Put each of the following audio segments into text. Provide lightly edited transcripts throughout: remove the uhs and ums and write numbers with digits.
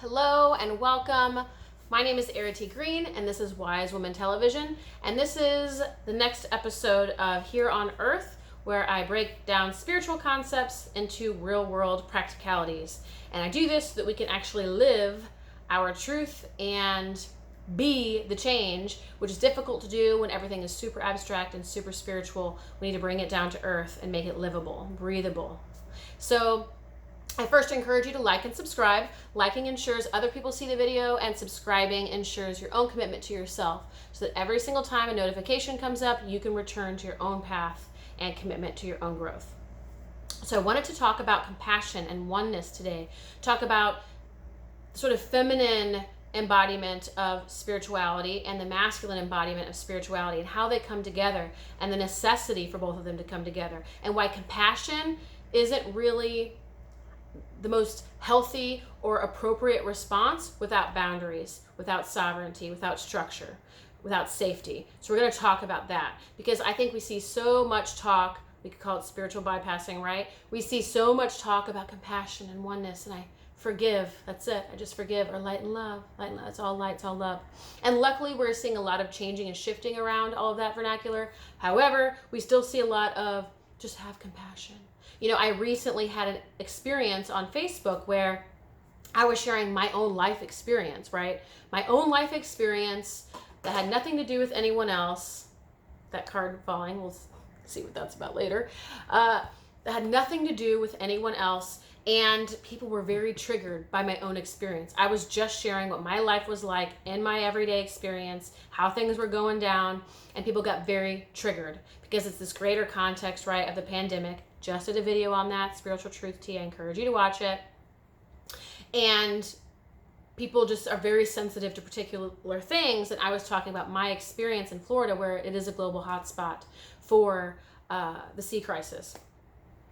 Hello and welcome. My name is Errity Green and this is Wise Woman Television, and this is the next episode of Here on Earth, where I break down spiritual concepts into real world practicalities. And I do this so that we can actually live our truth and be the change, which is difficult to do when everything is super abstract and super spiritual. We need to bring it down to earth and make it livable, breathable. So I first encourage you to like and subscribe. Liking ensures other people see the video, and subscribing ensures your own commitment to yourself, so that every single time a notification comes up, you can return to your own path and commitment to your own growth. So I wanted to talk about compassion and oneness today. Talk about sort of feminine embodiment of spirituality and the masculine embodiment of spirituality, and how they come together, and the necessity for both of them to come together, and why compassion isn't really the most healthy or appropriate response without boundaries, without sovereignty, without structure, without safety. So we're going to talk about that, because I think we see so much talk, we could call it spiritual bypassing, right? We see so much talk about compassion and oneness, and I forgive, that's it, I just forgive, or light and love, it's all light, it's all love. And luckily we're seeing a lot of changing and shifting around all of that vernacular. However, we still see a lot of just have compassion. You know, I recently had an experience on Facebook where I was sharing my own life experience, right? My own life experience that had nothing to do with anyone else. That card falling, we'll see what that's about later. That had nothing to do with anyone else, and people were very triggered by my own experience. I was just sharing what my life was like in my everyday experience, how things were going down, and people got very triggered because it's this greater context, right, of the pandemic. Just did a video on that, Spiritual Truth Tea. I encourage you to watch it. And people just are very sensitive to particular things. And I was talking about my experience in Florida, where it is a global hotspot for the sea crisis.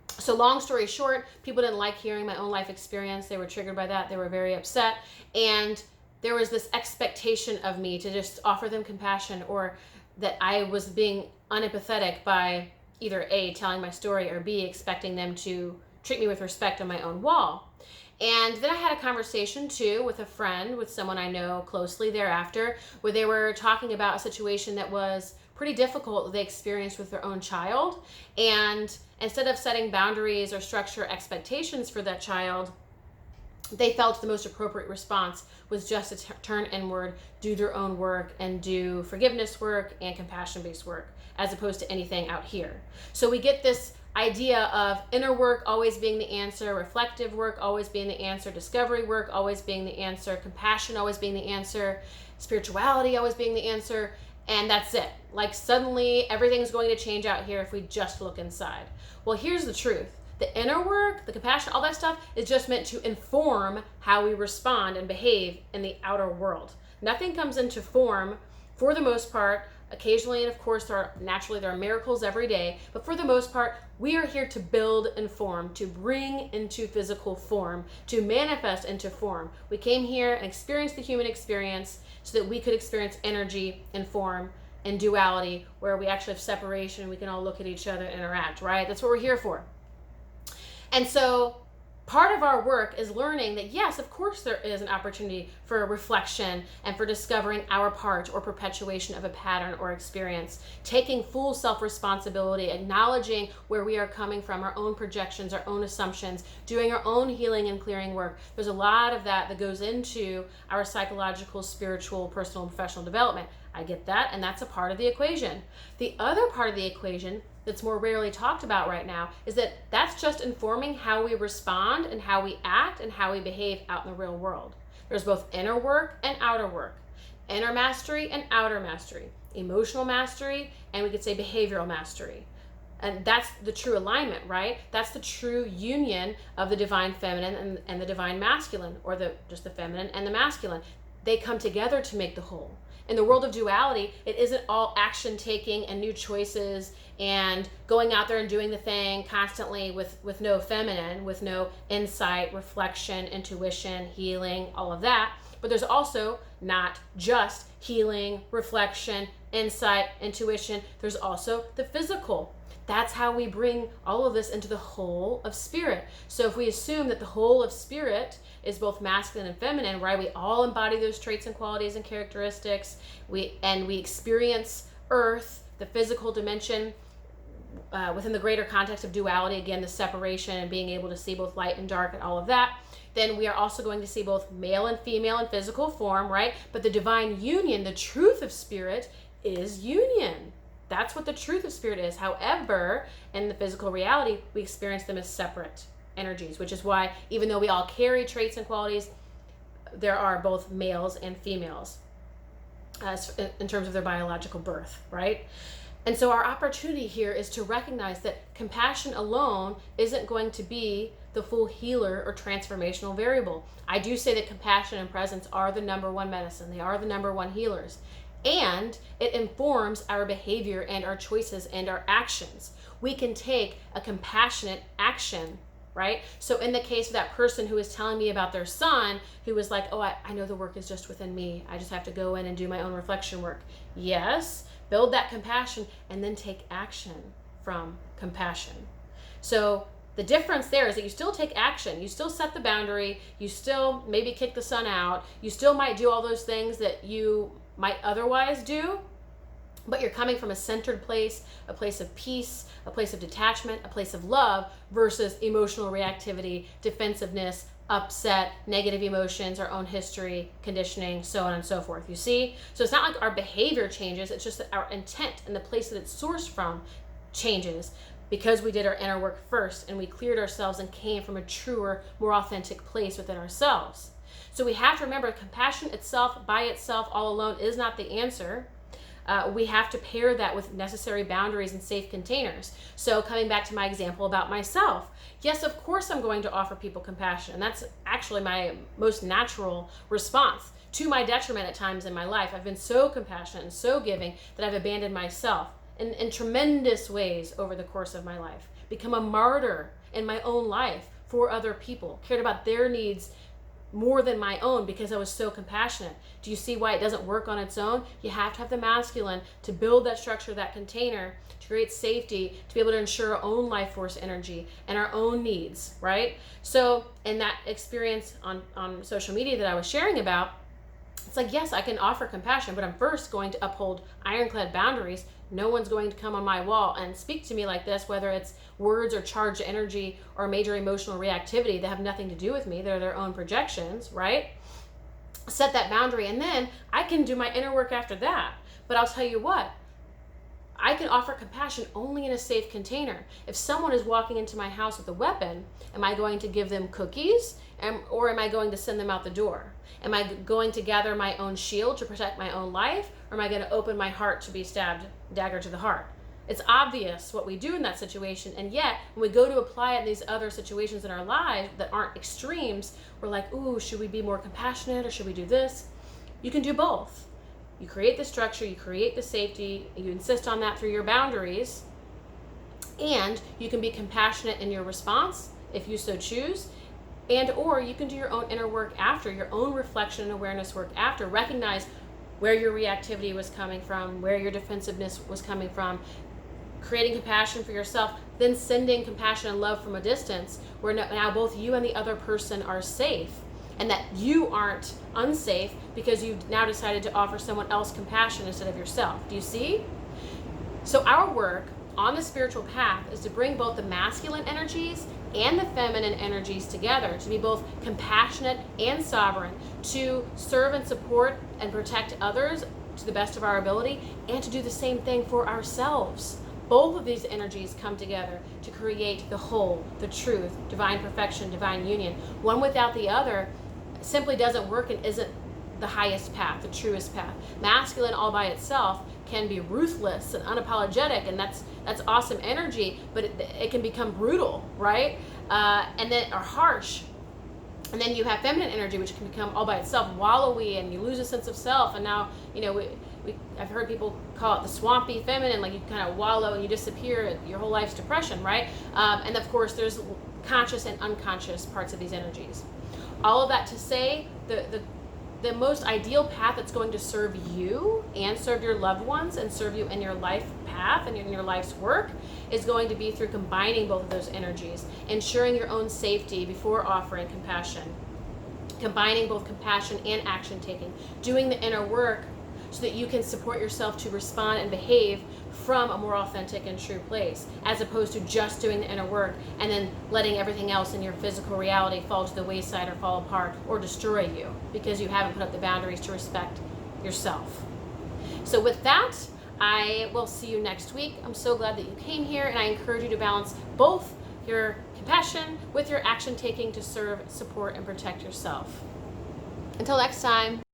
So long story short, people didn't like hearing my own life experience. They were triggered by that. They were very upset. And there was this expectation of me to just offer them compassion, or that I was being unempathetic by either A, telling my story, or B, expecting them to treat me with respect on my own wall. And then I had a conversation too with a friend, with someone I know closely thereafter, where they were talking about a situation that was pretty difficult that they experienced with their own child. And instead of setting boundaries or structure expectations for that child, they felt the most appropriate response was just to turn inward, do their own work, and do forgiveness work and compassion-based work, as opposed to anything out here. So we get this idea of inner work always being the answer, reflective work always being the answer, discovery work always being the answer, compassion always being the answer, spirituality always being the answer, and that's it. Like suddenly everything's going to change out here if we just look inside. Well, here's the truth. The inner work, the compassion, all that stuff is just meant to inform how we respond and behave in the outer world. Nothing comes into form, for the most part. Occasionally, and of course, there are miracles every day, but for the most part, we are here to build and form, to bring into physical form, to manifest into form. We came here and experienced the human experience so that we could experience energy and form and duality, where we actually have separation, we can all look at each other and interact, right? That's what we're here for. And so part of our work is learning that, yes, of course there is an opportunity for reflection and for discovering our part or perpetuation of a pattern or experience, taking full self-responsibility, acknowledging where we are coming from, our own projections, our own assumptions, doing our own healing and clearing work. There's a lot of that goes into our psychological, spiritual, personal, and professional development. I get that, and that's a part of the equation. The other part of the equation that's more rarely talked about right now is that that's just informing how we respond and how we act and how we behave out in the real world. There's both inner work and outer work, inner mastery and outer mastery, emotional mastery, and we could say behavioral mastery. And that's the true alignment, right? That's the true union of the divine feminine and the divine masculine, or just the feminine and the masculine. They come together to make the whole. In the world of duality, it isn't all action taking and new choices and going out there and doing the thing constantly with no feminine, with no insight, reflection, intuition, healing, all of that. But there's also not just healing, reflection, insight, intuition. There's also the physical. That's how we bring all of this into the whole of spirit. So if we assume that the whole of spirit is both masculine and feminine, right? We all embody those traits and qualities and characteristics. We experience earth, the physical dimension, within the greater context of duality, again, the separation and being able to see both light and dark and all of that. Then we are also going to see both male and female in physical form, right? But the divine union, the truth of spirit, is union. That's what the truth of spirit is. However, in the physical reality, we experience them as separate energies, which is why even though we all carry traits and qualities, there are both males and females in terms of their biological birth, right? And so our opportunity here is to recognize that compassion alone isn't going to be the full healer or transformational variable. I do say that compassion and presence are the number one medicine. They are the number one healers. And it informs our behavior and our choices and our actions. We can take a compassionate action, right? So in the case of that person who was telling me about their son, who was like, oh, I know the work is just within me. I just have to go in and do my own reflection work. Yes, build that compassion and then take action from compassion. So the difference there is that you still take action. You still set the boundary. You still maybe kick the son out. You still might do all those things that you might otherwise do, but you're coming from a centered place, a place of peace, a place of detachment, a place of love versus emotional reactivity, defensiveness, upset, negative emotions, our own history, conditioning, so on and so forth. You see? So it's not like our behavior changes, it's just that our intent and the place that it's sourced from changes because we did our inner work first and we cleared ourselves and came from a truer, more authentic place within ourselves. So we have to remember compassion itself, by itself, all alone is not the answer. We have to pair that with necessary boundaries and safe containers. So coming back to my example about myself, yes, of course I'm going to offer people compassion. And that's actually my most natural response. To my detriment at times in my life, I've been so compassionate and so giving that I've abandoned myself in tremendous ways over the course of my life. Become a martyr in my own life for other people, cared about their needs more than my own because I was so compassionate. Do you see why it doesn't work on its own? You have to have the masculine to build that structure, that container, to create safety, to be able to ensure our own life force energy and our own needs, right? So in that experience on social media that I was sharing about, it's like, yes, I can offer compassion, but I'm first going to uphold ironclad boundaries. No one's going to come on my wall and speak to me like this, whether it's words or charged energy or major emotional reactivity that have nothing to do with me. They're their own projections, right? Set that boundary, and then I can do my inner work after that. But I'll tell you what, I can offer compassion only in a safe container. If someone is walking into my house with a weapon, am I going to give them cookies or am I going to send them out the door? Am I going to gather my own shield to protect my own life, or am I going to open my heart to be stabbed, dagger to the heart? It's obvious what we do in that situation, and yet when we go to apply it in these other situations in our lives that aren't extremes, we're like, ooh, should we be more compassionate or should we do this? You can do both. You create the structure, you create the safety, you insist on that through your boundaries, and you can be compassionate in your response if you so choose, and or you can do your own inner work after, your own reflection and awareness work after. Recognize where your reactivity was coming from, where your defensiveness was coming from, creating compassion for yourself, then sending compassion and love from a distance where now both you and the other person are safe, and that you aren't unsafe because you've now decided to offer someone else compassion instead of yourself. Do you see? So our work on the spiritual path is to bring both the masculine energies and the feminine energies together, to be both compassionate and sovereign, to serve and support and protect others to the best of our ability, and to do the same thing for ourselves. Both of these energies come together to create the whole, the truth, divine perfection, divine union. One without the other simply doesn't work and isn't the highest path, the truest path. Masculine all by itself can be ruthless and unapologetic, and that's awesome energy, but it can become brutal, right? And then or harsh. And then you have feminine energy, which can become all by itself wallowy, and you lose a sense of self. And now, I've heard people call it the swampy feminine, like you kind of wallow and you disappear, your whole life's depression, right? And of course, there's conscious and unconscious parts of these energies. All of that to say, the the most ideal path that's going to serve you and serve your loved ones and serve you in your life path and in your life's work is going to be through combining both of those energies, ensuring your own safety before offering compassion, combining both compassion and action taking, doing the inner work so that you can support yourself to respond and behave from a more authentic and true place, as opposed to just doing the inner work and then letting everything else in your physical reality fall to the wayside or fall apart or destroy you because you haven't put up the boundaries to respect yourself. So with that, I will see you next week. I'm so glad that you came here, and I encourage you to balance both your compassion with your action taking to serve, support, and protect yourself. Until next time.